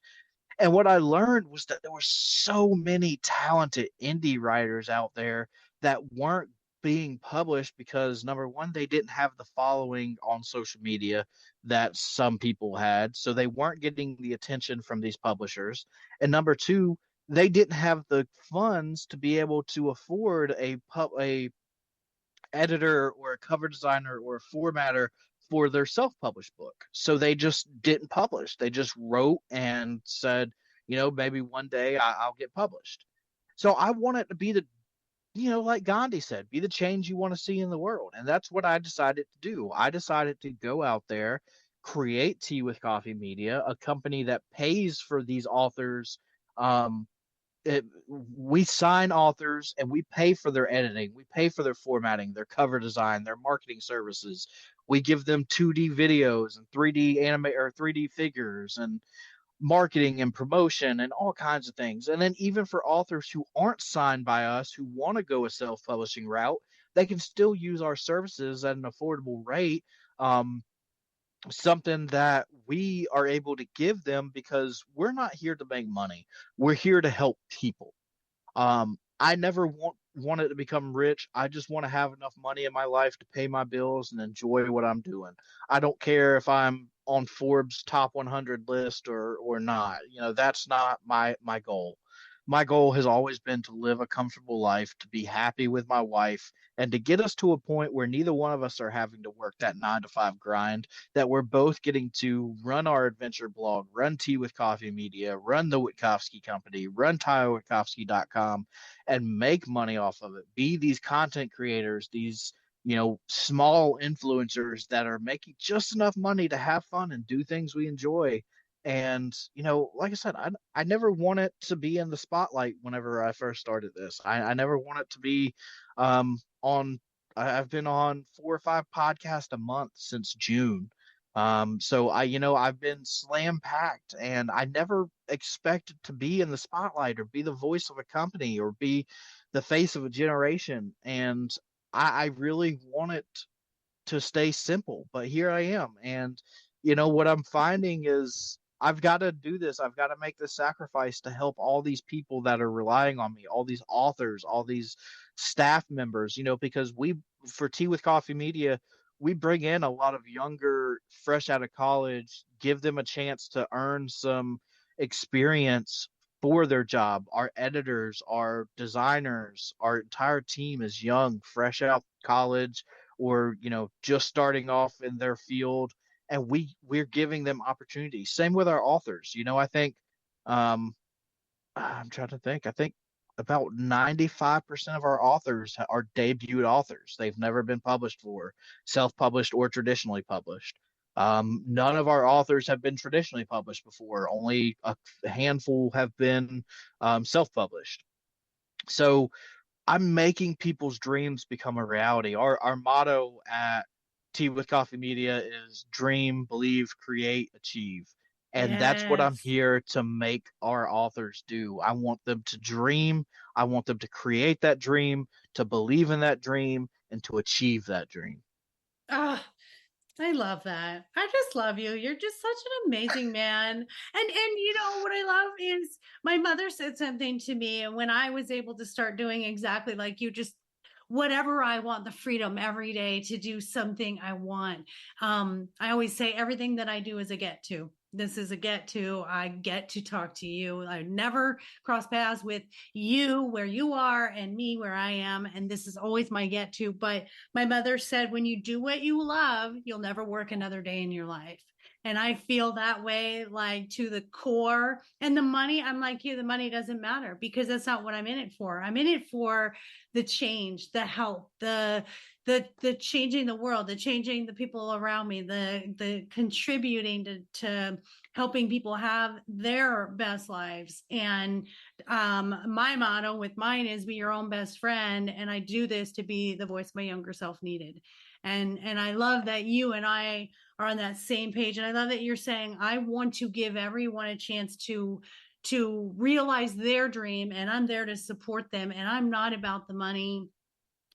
And what I learned was that there were so many talented indie writers out there that weren't being published because number one, they didn't have the following on social media that some people had. So they weren't getting the attention from these publishers. And number two, they didn't have the funds to be able to afford a editor or a cover designer or a formatter for their self-published book. So they just didn't publish. They just wrote and said, maybe one day I'll get published. So I want it to be like Gandhi said, be the change you want to see in the world. And that's what I decided to do. I decided to go out there, create Tea with Coffee Media, a company that pays for these authors. We sign authors and we pay for their editing, we pay for their formatting, their cover design, their marketing services. We give them 2D videos and 3D anime or 3D figures and marketing and promotion and all kinds of things. And then even for authors who aren't signed by us who want to go a self-publishing route, they can still use our services at an affordable rate. Something that we are able to give them because we're not here to make money. We're here to help people. I never wanted to become rich. I just want to have enough money in my life to pay my bills and enjoy what I'm doing. I don't care if I'm on Forbes top 100 list or not. That's not my goal. My goal has always been to live a comfortable life, to be happy with my wife, and to get us to a point where neither one of us are having to work that 9 to 5 grind, that we're both getting to run our adventure blog, run Tea with Coffee Media, run the Wittkofsky Company, run TylerWittkofsky.com, and make money off of it. Be these content creators, these small influencers that are making just enough money to have fun and do things we enjoy. And like I said, I never wanted to be in the spotlight whenever I first started this. I never wanted to be on. I've been on 4 or 5 podcasts a month since June. So I've been slam packed, and I never expected to be in the spotlight or be the voice of a company or be the face of a generation. And I really wanted to stay simple, but here I am. And what I'm finding is I've got to do this. I've got to make this sacrifice to help all these people that are relying on me, all these authors, all these staff members, because for Tea with Coffee Media, we bring in a lot of younger, fresh out of college, give them a chance to earn some experience for their job. Our editors, our designers, our entire team is young, fresh out of college, or just starting off in their field, and we're giving them opportunities. Same with our authors. I think um I'm trying to think. I think about 95% of our authors are debuted authors. They've never been published for, self-published or traditionally published. None of our authors have been traditionally published before. Only a handful have been self-published. So I'm making people's dreams become a reality. Our motto at Tea with Coffee Media is dream, believe, create, achieve. And that's what I'm Yes. here to make our authors do. I want them to dream. I want them to create that dream, to believe in that dream, and to achieve that dream. Ah, I love that. I just love you. You're just such an amazing man. And you know what I love is my mother said something to me, and when I was able to start doing exactly like you, just whatever I want, the freedom every day to do something I want. I always say everything that I do is a get to. This is a get to. I get to talk to you. I never cross paths with you where you are and me where I am. And this is always my get to. But my mother said, when you do what you love, you'll never work another day in your life. And I feel that way, like to the core. And the money, I'm like you, the money doesn't matter because that's not what I'm in it for. I'm in it for the change, the help, the changing the world, the changing the people around me, the contributing to helping people have their best lives. And my motto with mine is be your own best friend. And I do this to be the voice my younger self needed. And I love that you and I are on that same page. And I love that you're saying, I want to give everyone a chance to realize their dream, and I'm there to support them. And I'm not about the money.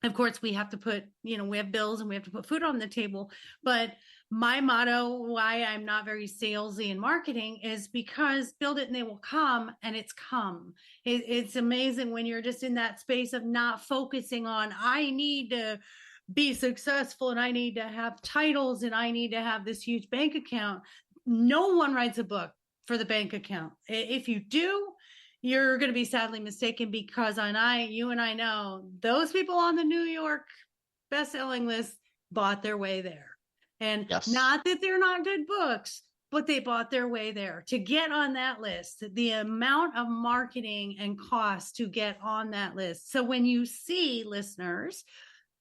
Of course, we have to put, we have bills and we have to put food on the table. But my motto, why I'm not very salesy in marketing, is because build it and they will come, and it's come. It's amazing when you're just in that space of not focusing on, I need to be successful and I need to have titles and I need to have this huge bank account. No one writes a book for the bank account. If you do, you're going to be sadly mistaken, because you and I know those people on the New York best-selling list bought their way there. And Yes. not that they're not good books, but they bought their way there. To get on that list, the amount of marketing and cost to get on that list. So when you see, listeners,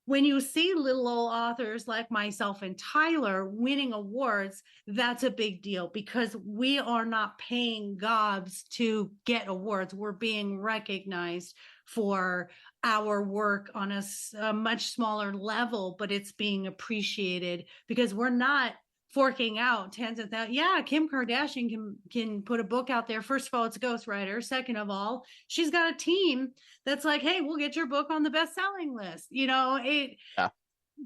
when you see little old authors like myself and Tyler winning awards, that's a big deal, because we are not paying gobs to get awards. We're being recognized for our work on a much smaller level, but it's being appreciated because we're not forking out tens of thousands. Yeah, Kim Kardashian can put a book out there. First of all, it's a ghostwriter. Second of all, she's got a team that's like, hey, we'll get your book on the best-selling list. Yeah.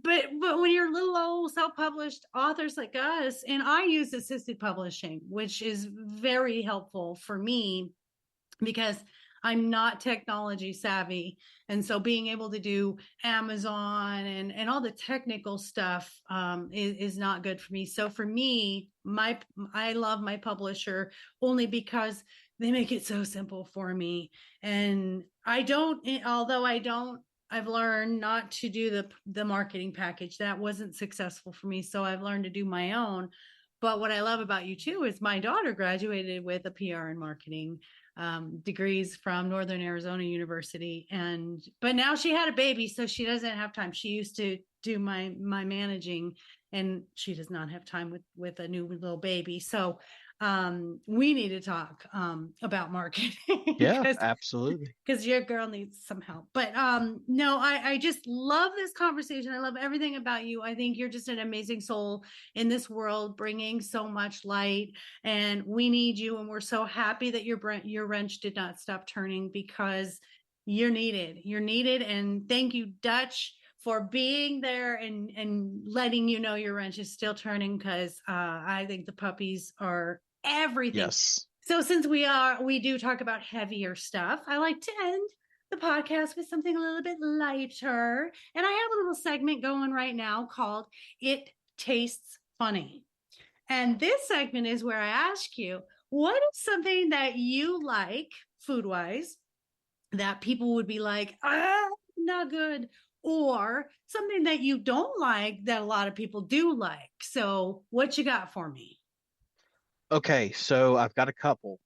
But when you're little old self-published authors like us, and I use assisted publishing, which is very helpful for me because I'm not technology savvy. And so being able to do Amazon and all the technical stuff is not good for me. So for me, I love my publisher only because they make it so simple for me. And although I've learned not to do the marketing package. That wasn't successful for me. So I've learned to do my own. But what I love about you too is my daughter graduated with a PR and marketing degrees from Northern Arizona University, but now she had a baby, so she doesn't have time. She used to do my managing, and she does not have time with a new little baby. So we need to talk about marketing Yeah, because absolutely. your girl needs some help. But no, I just love this conversation. I love everything about you. I think you're just an amazing soul in this world, bringing so much light, and we need you. And we're so happy that your wrench did not stop turning, because you're needed. You're needed. And thank you, Dutch, for being there and letting you know your wrench is still turning, because I think the puppies are everything. Yes. So since we do talk about heavier stuff, I like to end the podcast with something a little bit lighter. And I have a little segment going right now called It Tastes Funny. And this segment is where I ask you, what is something that you like food wise that people would be like, not good, or something that you don't like that a lot of people do like? So what you got for me? Okay, so I've got a couple.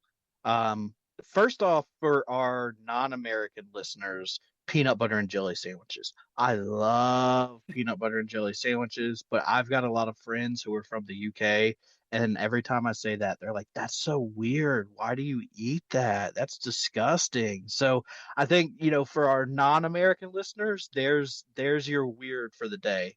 First off, for our non-American listeners, peanut butter and jelly sandwiches. I love peanut butter and jelly sandwiches, but I've got a lot of friends who are from the UK, and every time I say that, they're like, "That's so weird. Why do you eat that? That's disgusting." So I think, for our non-American listeners, there's your weird for the day.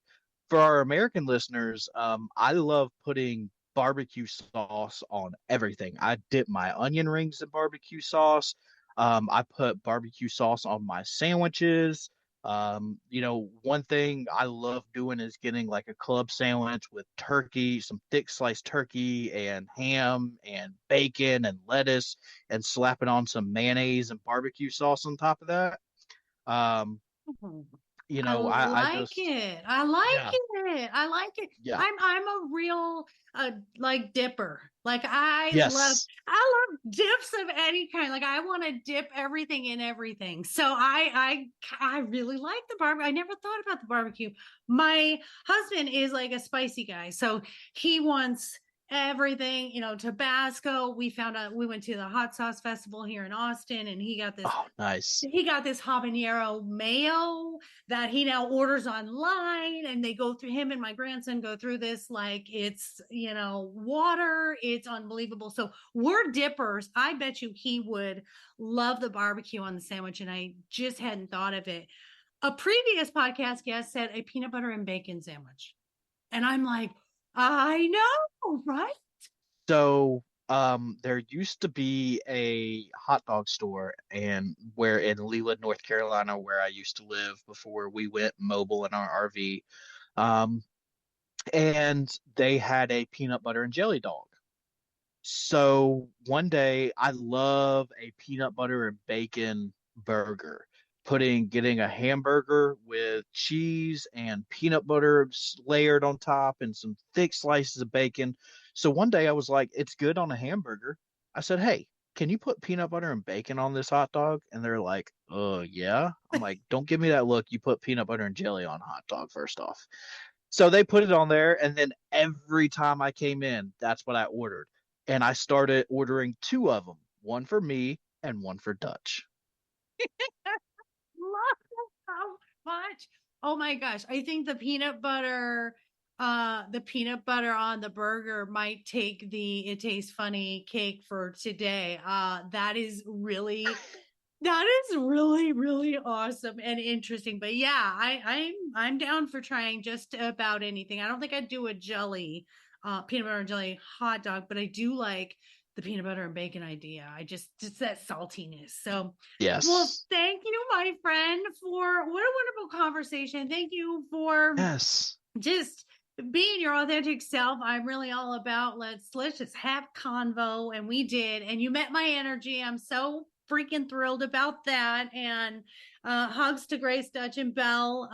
For our American listeners, I love putting barbecue sauce on everything. I dip my onion rings in barbecue sauce. I put barbecue sauce on my sandwiches. One thing I love doing is getting like a club sandwich with turkey, some thick sliced turkey and ham and bacon and lettuce, and slapping on some mayonnaise and barbecue sauce on top of that. Um, I I like just, it. I like yeah, it. I like it. yeah, I'm a real like dipper. Like yes. I love dips of any kind. Like I want to dip everything in everything. So I really like the barbecue. I never thought about the barbecue. My husband is like a spicy guy. So he wants everything, Tabasco. We went to the hot sauce festival here in Austin, and Oh, nice. he got this habanero mayo that he now orders online, and they go through, him and my grandson go through this like it's water. It's unbelievable. So we're dippers. I bet you he would love the barbecue on the sandwich, and I just hadn't thought of it. A previous podcast guest said a peanut butter and bacon sandwich, and I'm like, I know, right? So, there used to be a hot dog store and where in Leland, North Carolina, where I used to live before we went mobile in our RV. Um, and they had a peanut butter and jelly dog. So one day I love a peanut butter and bacon burger. Getting a hamburger with cheese and peanut butter layered on top and some thick slices of bacon. So one day I was like, it's good on a hamburger. I said, hey, can you put peanut butter and bacon on this hot dog? And they're like, yeah. I'm like, don't give me that look. You put peanut butter and jelly on a hot dog first off. So they put it on there, and then every time I came in, that's what I ordered. And I started ordering two of them, one for me and one for Dutch. Love it so much. Oh my gosh. I think the peanut butter on the burger might take the it tastes funny cake for today. That is really, really awesome and interesting. But yeah, I'm down for trying just about anything. I don't think I'd do a peanut butter and jelly hot dog, but I do like the peanut butter and bacon idea. Just that saltiness. So, well, Yes. thank you, my friend, for what a wonderful conversation. Thank you for Yes. just being your authentic self. I'm really all about let's just have convo, and we did, and you met my energy. I'm so freaking thrilled about that. And hugs to Grace, Dutch, and Belle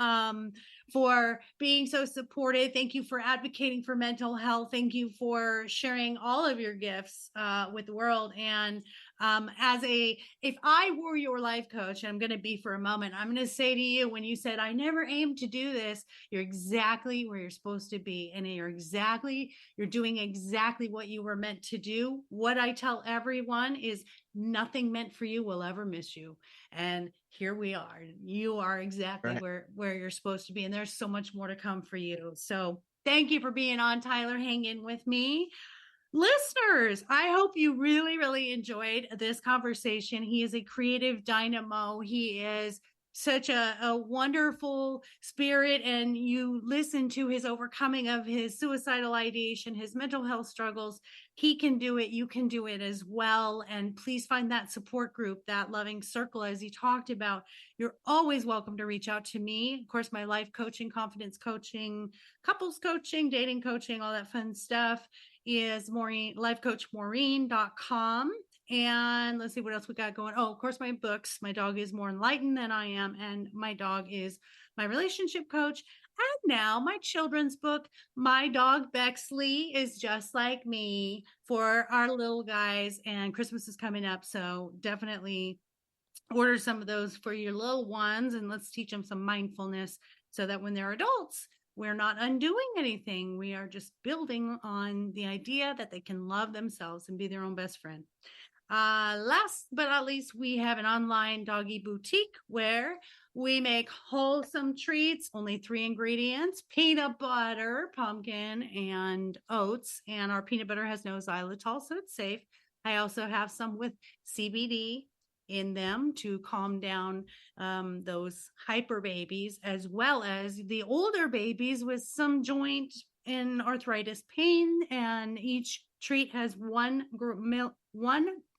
for being so supportive. Thank you for advocating for mental health. Thank you for sharing all of your gifts with the world. And if I were your life coach, and I'm going to be for a moment, I'm going to say to you, when you said, I never aimed to do this, you're exactly where you're supposed to be. And you're doing exactly what you were meant to do. What I tell everyone is nothing meant for you will ever miss you. And here we are. You are exactly Right. where you're supposed to be. And there's so much more to come for you. So thank you for being on, Tyler. Hang in with me. Listeners, I hope you really, really enjoyed this conversation. He is a creative dynamo. He is such a wonderful spirit, and you listen to his overcoming of his suicidal ideation, his mental health struggles. He can do it. You can do it as well. And please find that support group, that loving circle, as he talked about. You're always welcome to reach out to me. Of course, my life coaching, confidence coaching, couples coaching, dating coaching, all that fun stuff is lifecoachmaureen.com. And let's see what else we got going. Oh, of course, my books. My dog is more enlightened than I am, and my dog is my relationship coach. And now my children's book, My Dog Bexley is Just Like Me, for our little guys. And Christmas is coming up, so definitely order some of those for your little ones, and let's teach them some mindfulness so that when they're adults, we're not undoing anything. We are just building on the idea that they can love themselves and be their own best friend. Last but not least, we have an online doggy boutique where We make wholesome treats, only 3 ingredients: peanut butter, pumpkin, and oats. And our peanut butter has no xylitol, so it's safe. I also have some with CBD in them to calm down those hyper babies, as well as the older babies with some joint and arthritis pain. And each treat has 1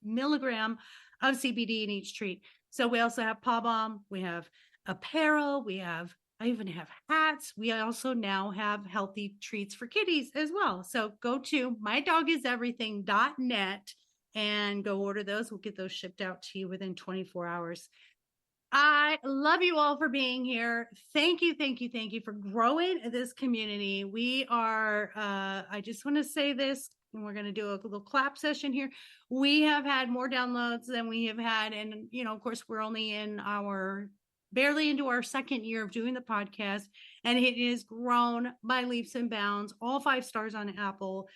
milligram of CBD in each treat. So we also have paw balm, we have apparel, I even have hats. We also now have healthy treats for kitties as well. So go to mydogiseverything.net and go order those. We'll get those shipped out to you within 24 hours. I love you all for being here. Thank you for growing this community. We are, I just want to say this, and we're going to do a little clap session here. We have had more downloads than we have had. And, of course, we're only barely into our 2nd year of doing the podcast, and it is grown by leaps and bounds, all 5 stars on Apple.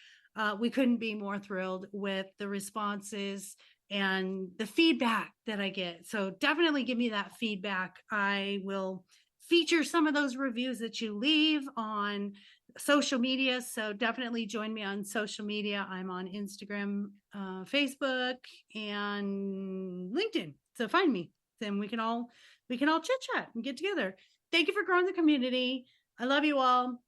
We couldn't be more thrilled with the responses and the feedback that I get. So definitely give me that feedback. I will feature some of those reviews that you leave on social media. So definitely join me on social media. I'm on Instagram, Facebook, and LinkedIn. So find me. Then we can all chit chat and get together. Thank you for growing the community. I love you all.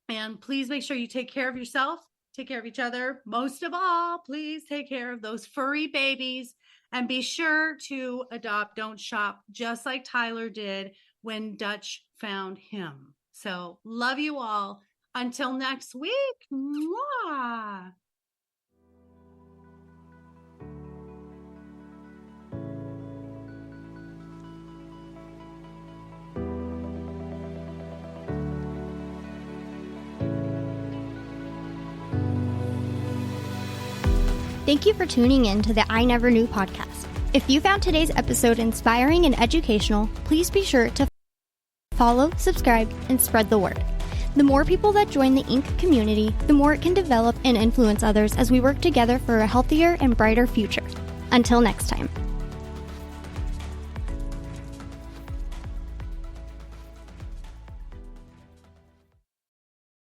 And please make sure you take care of yourself. Take care of each other. Most of all, please take care of those furry babies, and be sure to adopt, don't shop, just like Tyler did when Dutch found him. So love you all. Until next week. Mwah. Thank you for tuning in to the I Never Knew podcast. If you found today's episode inspiring and educational, please be sure to follow, subscribe, and spread the word. The more people that join the Inc. community, the more it can develop and influence others as we work together for a healthier and brighter future. Until next time.